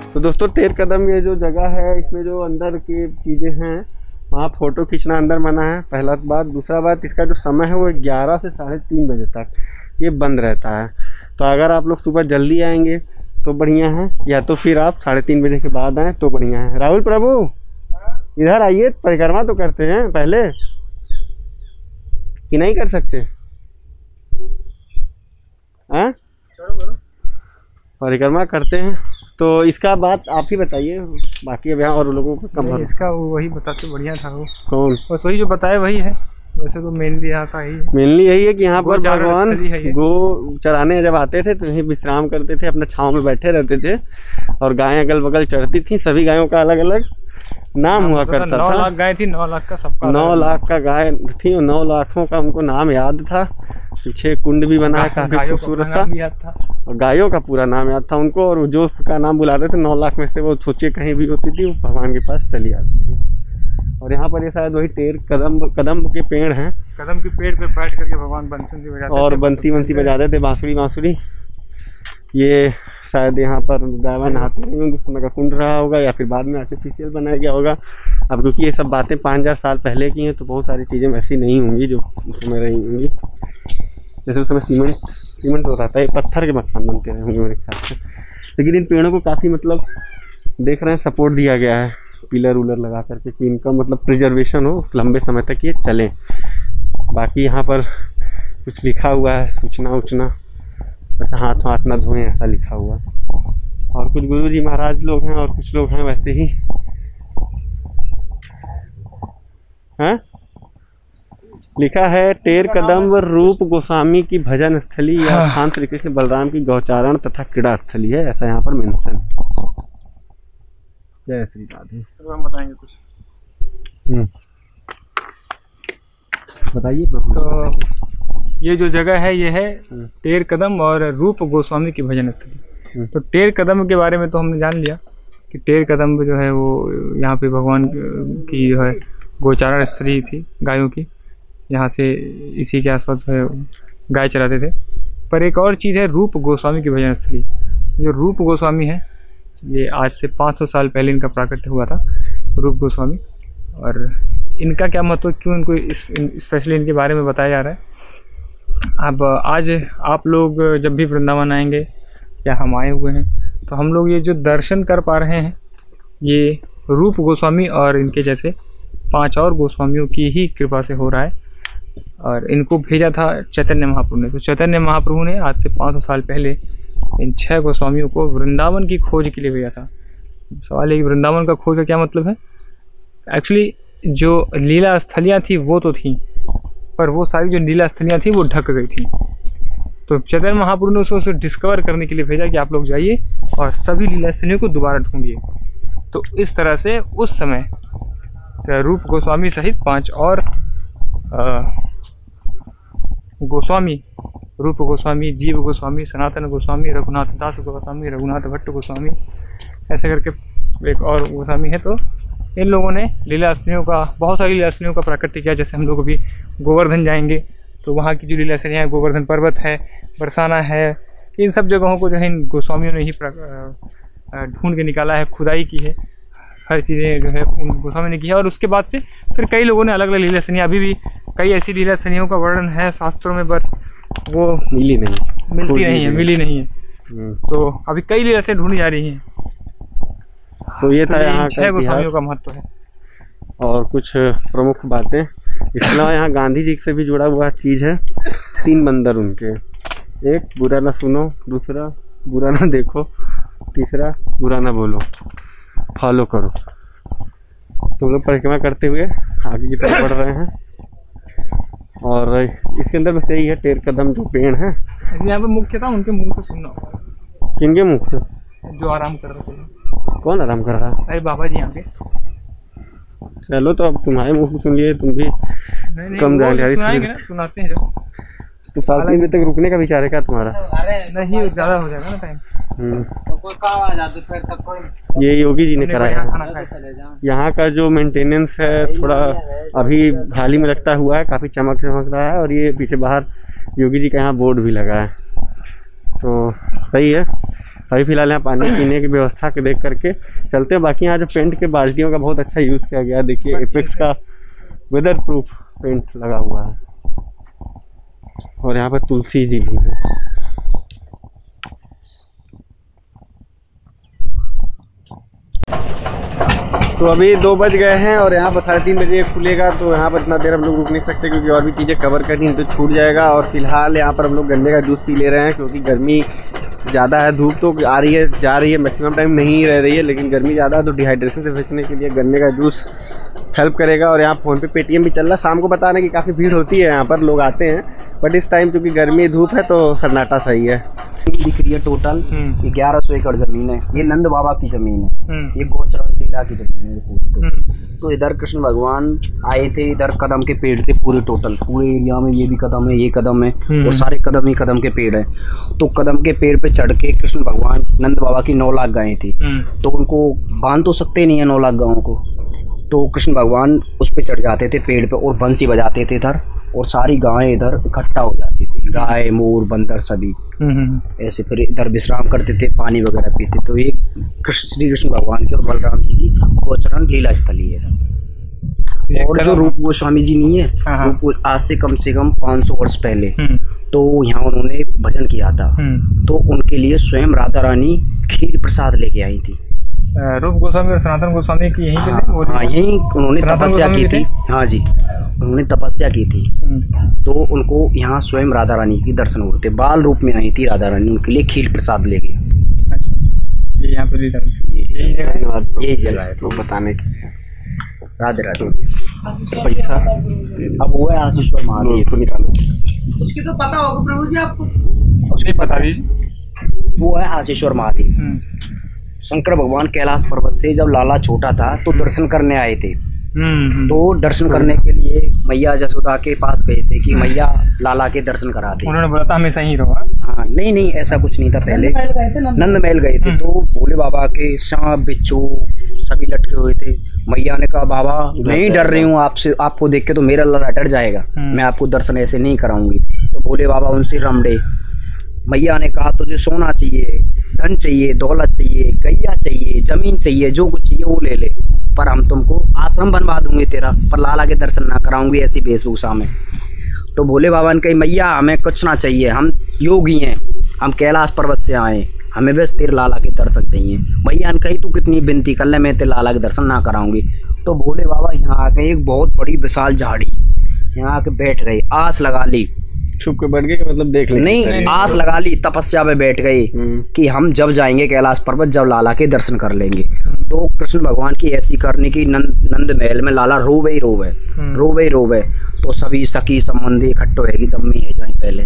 तो दोस्तों टेर कदम ये जो जगह है, इसमें जो अंदर की चीज़ें हैं वहाँ फ़ोटो खींचना अंदर मना है, पहला बात। दूसरा बात, इसका जो समय है वो 11 से 3:30 बजे तक ये बंद रहता है। तो अगर आप लोग सुबह जल्दी आएंगे तो बढ़िया है, या तो फिर आप 3:30 बजे के बाद आएँ तो बढ़िया है। राहुल प्रभु इधर आइए, परिक्रमा तो करते हैं पहले कि नहीं कर सकते? हाँ परिक्रमा करते हैं, तो इसका बात आप ही बताइए, बाकी अब यहाँ और लोगों को कम। इसका वही बताते बढ़िया था वो। कौन? बस वही जो बताए वही है। वैसे तो मेनली यहाँ का ही है, मेनली यही है कि यहाँ पर भगवान गो चराने जब आते थे तो यहीं विश्राम करते थे, अपने छाँव में बैठे रहते थे और गायें अगल बगल चढ़ती थी। सभी गायों का अलग अलग नाम हुआ करता था। 9 लाख गाय थी, 9 लाख का सबका 9 लाख का गाय थी और 9 लाखों का उनको नाम याद था। पीछे कुंड भी बना है काफी खूबसूरत सा, और गायों का पूरा नाम याद था उनको। और जो उसका नाम बुलाते थे 9 लाख में से वो सोचे कहीं भी होती थी वो भगवान के पास चली आती थी। और यहाँ पर ये शायद वही टेर कदम के पेड़ हैं। कदम के पेड़ पे बैठ करके भगवान बंसी बजाते और बंसी बजाते थे, बांसुरी। ये शायद यहाँ पर गाय नहाती नहीं होंगी, उसमें का कुंड रहा होगा या फिर बाद में आर्टिफिशियल बनाया गया होगा। अब क्योंकि ये सब बातें 5000 साल पहले की हैं तो बहुत सारी चीज़ें वैसी नहीं होंगी जो उस समय रही होंगी। जैसे उस समय सीमेंट हो रहा था, ये पत्थर के मकान बनते रहे होंगे मेरे ख्याल से। लेकिन इन पेड़ों को काफ़ी मतलब देख रहे हैं सपोर्ट दिया गया है, पिलर उलर लगा करके कि इनका मतलब प्रिजर्वेशन हो, लंबे समय तक ये चलें। बाकी यहाँ पर कुछ लिखा हुआ है, सूचना उचना, अच्छा हाथ ना धोएं ऐसा लिखा हुआ है। और कुछ गुरु जी महाराज लोग हैं और कुछ लोग हैं वैसे ही हैं। लिखा है टेर कदम रूप गोस्वामी की भजन स्थली या स्थान श्री कृष्ण बलराम की गौचारण तथा क्रीड़ा स्थली है, ऐसा यहाँ पर मेंशन। जय श्री राधे। तो हम बताएंगे कुछ। बताइए प्रभु। तो ये जो जगह है ये है टेर कदम और रूप गोस्वामी की भजन स्थली। तो टेर कदम के बारे में तो हमने जान लिया कि टेर कदम जो है वो यहाँ पे भगवान की जो है गोचारण स्थली थी गायों की। यहाँ से इसी के आसपास जो है गाय चराते थे। पर एक और चीज़ है रूप गोस्वामी की भजन स्थली। जो रूप गोस्वामी है ये आज से 500 साल पहले इनका प्राकट्य हुआ था, रूप गोस्वामी। और इनका क्या महत्व, क्यों इनको स्पेशली इनके बारे में बताया जा रहा है। अब आज आप लोग जब भी वृंदावन आएंगे या हम आए हुए हैं तो हम लोग ये जो दर्शन कर पा रहे हैं ये रूप गोस्वामी और इनके जैसे 5 और गोस्वामियों की ही कृपा से हो रहा है। और इनको भेजा था चैतन्य महाप्रभु ने। तो चैतन्य महाप्रभु ने आज से 500 साल पहले इन 6 गोस्वामियों को वृंदावन की खोज के लिए भेजा था। सवाल है कि वृंदावन का खोज का क्या मतलब है। एक्चुअली जो लीला स्थलियाँ थी वो तो थी, पर वो सारी जो लीला स्थलियाँ थी वो ढक गई थी। तो चैतन्य महाप्रभु ने उसे डिस्कवर करने के लिए भेजा कि आप लोग जाइए और सभी लीला स्थलियों को दोबारा ढूंढिए। तो इस तरह से उस समय रूप गोस्वामी सहित 5 और गोस्वामी, रूप गोस्वामी, जीव गोस्वामी, सनातन गोस्वामी, रघुनाथ दास गोस्वामी, रघुनाथ भट्ट गोस्वामी, ऐसे करके एक और गोस्वामी है। तो इन लोगों ने लीला स्थलियों का, बहुत सारी लीला स्थलियों का प्राकट्य किया। जैसे हम लोग अभी गोवर्धन जाएंगे तो वहाँ की जो लीला स्थलियाँ हैं, गोवर्धन पर्वत है, बरसाना है, इन सब जगहों को जो है इन गोस्वामियों ने ही ढूंढ के निकाला है, खुदाई की है, हर चीज़ें जो है उन गोस्वामी ने की है। और उसके बाद से फिर कई लोगों ने अलग अलग लीला स्थलियाँ, अभी भी कई ऐसी लीला स्थलियों का वर्णन है शास्त्रों में, बट वो मिली नहीं है। तो अभी कई लीला से ढूंढी जा रही हैं। तो ये था यहाँ 6 गोस्वामियों का महत्व है। और कुछ प्रमुख बातें इसके अलावा यहाँ गांधी जी से भी जुड़ा हुआ चीज़ है। 3 बंदर उनके, एक बुरा ना सुनो, दूसरा बुरा ना देखो, तीसरा बुरा ना बोलो, फॉलो करो। तो लोग परिक्रमा करते हुए आगे की तरफ बढ़ रहे हैं। और इसके अंदर बस यही है टेर कदम जो पेड़ है यहाँ पे मुख्य था, उनके मुंह से सुनना होगा। किनके मुख से? जो आराम कर रहे थे। कौन आराम कर रहा है? अरे बाबा जी यहाँ पे। चलो तो अब तुम्हारे मुँह से सुन लिए, तुम भी कम जानकारी सुनाते हैं जब। तो 7 दिन तक रुकने का विचार है क्या तुम्हारा? नहीं, ज़्यादा हो जाएगा ना टाइम। ये योगी जी ने कराया है। यहाँ का जो मेंटेनेंस है थोड़ा अभी हाल ही में लगता हुआ है, काफ़ी चमक रहा है। और ये पीछे बाहर योगी जी का यहाँ बोर्ड भी लगा है, तो सही है। अभी फिलहाल यहाँ पानी पीने की व्यवस्था के देख करके चलते हैं। बाकी यहाँ जो पेंट के बाल्टियों का बहुत अच्छा यूज़ किया गया है। देखिए एपेक्स का वेदर प्रूफ पेंट लगा हुआ है और यहाँ पर तुलसी जी भी है। तो अभी 2 बज गए हैं और यहाँ पर 3:30 बजे खुलेगा, तो यहाँ पर इतना देर हम लोग रुक नहीं सकते क्योंकि और भी चीज़ें कवर करनी तो छूट जाएगा। और फिलहाल यहाँ पर हम लोग गन्ने का जूस पी ले रहे हैं क्योंकि गर्मी ज़्यादा है। धूप तो आ रही है जा रही है, मैक्सिमम टाइम नहीं रह रही है, लेकिन गर्मी ज़्यादा है तो डिहाइड्रेशन से बचने के लिए गन्ने का जूस हेल्प करेगा। और यहाँ फ़ोन पे पेटीएम भी चल रहा है। शाम को बताने की काफ़ी भीड़ होती है, यहाँ पर लोग आते हैं, बट इस टाइम क्योंकि गर्मी धूप है तो सन्नाटा सही है। दिख रही है टोटल 1100 एकड़ जमीन है। ये नंद बाबा की जमीन है, ये गोचरण लीला की जमीन है पूरी। तो इधर कृष्ण भगवान आए थे, इधर कदम के पेड़ थे पूरे टोटल, पूरे एरिया में। ये भी कदम है, ये कदम है और सारे कदम ही कदम के पेड़ है। तो कदम के पेड़ पे चढ़ के कृष्ण भगवान नंद बाबा की 9 लाख गायें थी, तो उनको बांध तो सकते नहीं है 9 लाख गायों को। तो कृष्ण भगवान उस पे चढ़ जाते थे पेड़ पे और बंसी बजाते थे इधर, और सारी गायें इधर इकट्ठा हो जाती थी, गाय मोर बंदर सभी ऐसे। फिर इधर विश्राम करते थे, पानी वगैरह पीते। तो ये श्री कृष्ण भगवान की और बलराम जी की गोचरण लीला स्थली है। और जो रूप गोस्वामी जी नहीं है, रूप आज से कम 500 वर्ष पहले तो यहाँ उन्होंने भजन किया था, तो उनके लिए स्वयं राधा रानी खीर प्रसाद लेके आई थी। रूप गोस्वामी और सनातन गोस्वामी की यहीं पे थे? हाँ, यहीं उन्होंने तपस्या की थी। हाँ जी, उन्होंने तपस्या की थी, तो उनको यहाँ स्वयं राधा रानी के दर्शन हुए थे। बाल रूप में आई थी राधा रानी, उनके लिए खीर प्रसाद ले गए। अच्छा, ये यहाँ पे धन्यवाद, यही जगह है तो बताने की। राधे राधे। पैसा अब वो है आशीश्वर महादेव तो निकालो, उसकी तो पता होगा प्रभु जी आपको, उसकी बता दीजिए। वो है आशीश्वर महादेव। शंकर भगवान कैलाश पर्वत से जब लाला छोटा था तो दर्शन करने आए थे। तो दर्शन करने के लिए मैया जसोदा के पास गए थे कि मैया लाला के दर्शन करा दे। उन्होंने बोला था हमेशा ही रहो। हाँ, नहीं ऐसा कुछ नहीं था। पहले नंद महल गए थे तो भोले बाबा के सांप बिच्छू सभी लटके हुए थे। मैया ने कहा बाबा नहीं डर रही हूँ आपसे, आपको देख के तो मेरा लाला डर जाएगा, मैं आपको दर्शन ऐसे नहीं कराऊंगी। तो भोले बाबा उनसे रमड़े। मैया ने कहा तुझे सोना चाहिए, धन चाहिए, दौलत चाहिए, गैया चाहिए, जमीन चाहिए, जो कुछ चाहिए वो ले ले, पर हम तुमको आश्रम बनवा दूंगी तेरा, पर लाला के दर्शन ना कराऊंगी ऐसी वेशभूषा में। तो भोले बाबा ने कही मैया हमें कुछ ना चाहिए, हम योगी हैं, हम कैलाश पर्वत से आए, हमें बस तेरे लाला के दर्शन चाहिए। मैया ने कही तू कितनी विनती कर ले, मैं तेरे लाला के दर्शन ना कराऊंगी। तो भोले बाबा यहाँ आके एक बहुत बड़ी विशाल झाड़ी यहाँ आके बैठ गई, आस लगा ली। छुप के बैठ गए मतलब देख ले? नहीं, आस लगा ली, तपस्या में बैठ गई कि हम जब जाएंगे कैलाश पर्वत जब लाला के दर्शन कर लेंगे। तो कृष्ण भगवान की ऐसी करने की नंद महल में लाला रोवे। तो सभी सखी संबंधी इकट्ठे होगी, दम्मी है जाए पहले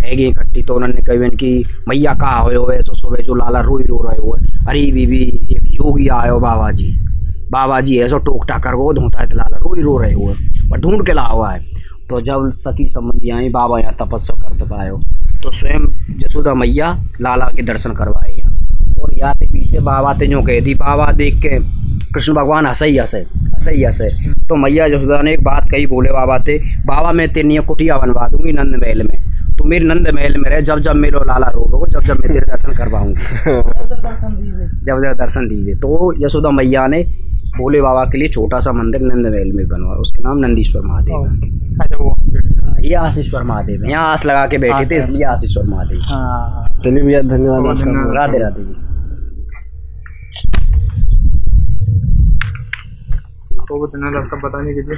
हैगी इकट्ठी। तो उन्होंने कही कि मैया कहा हो ऐसो सुबह जो लाला रो रहे हो। अरे बीबी एक योगी आयो बाबा जी ऐसो टोक टाकर को धोता है, लाला रो रहे हो और ढूंढ के ला हुआ है। तो जब सखी संबंधी आई बाबा यहाँ तपस्या करते पाए तो स्वयं जसोदा मैया लाला के दर्शन करवाए यहाँ। और यहाँ से पीछे बाबा ते जो कह दी, बाबा देख के कृष्ण भगवान हंसे। तो मैया जसोदा ने एक बात कही भोले बाबा ते, बाबा मैं तेरी कुटिया बनवा दूंगी नंद महल में, तू मेरे नंद महल में रह, जब मेरे लाला रोगो, जब मैं तेरे दर्शन करवाऊंगी, जब दर्शन दीजिए। तो यशोदा मैया ने भोले बाबा के लिए छोटा सा मंदिर नंद महल में बनवाया, उसके नाम नंदीश्वर महादेव है। ये आशीश्वर महादेव है, यहाँ आस लगा के बैठे थे इसलिए आशीश्वर महादेव। चलिए भैया धन्यवाद। राधे राधे जी। आपका बताने के लिए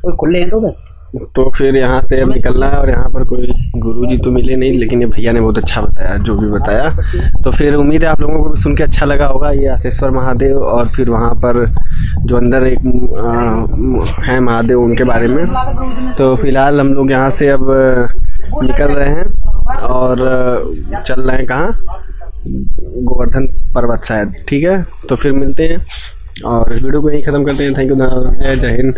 कोई खुले हैं तो फिर यहाँ से अब निकलना है। और यहाँ पर कोई गुरुजी तो मिले नहीं, लेकिन ये भैया ने बहुत अच्छा बताया जो भी बताया। तो फिर उम्मीद है आप लोगों को भी सुन के अच्छा लगा होगा। ये आशीश्वर महादेव और फिर वहाँ पर जो अंदर एक है महादेव उनके बारे में। तो फिलहाल हम लोग यहाँ से अब निकल रहे हैं और चल रहे हैं कहाँ, गोवर्धन पर्वत शायद। ठीक है, तो फिर मिलते हैं और इस वीडियो को यहीं ख़त्म करते हैं। थैंक यू, जय हिंद।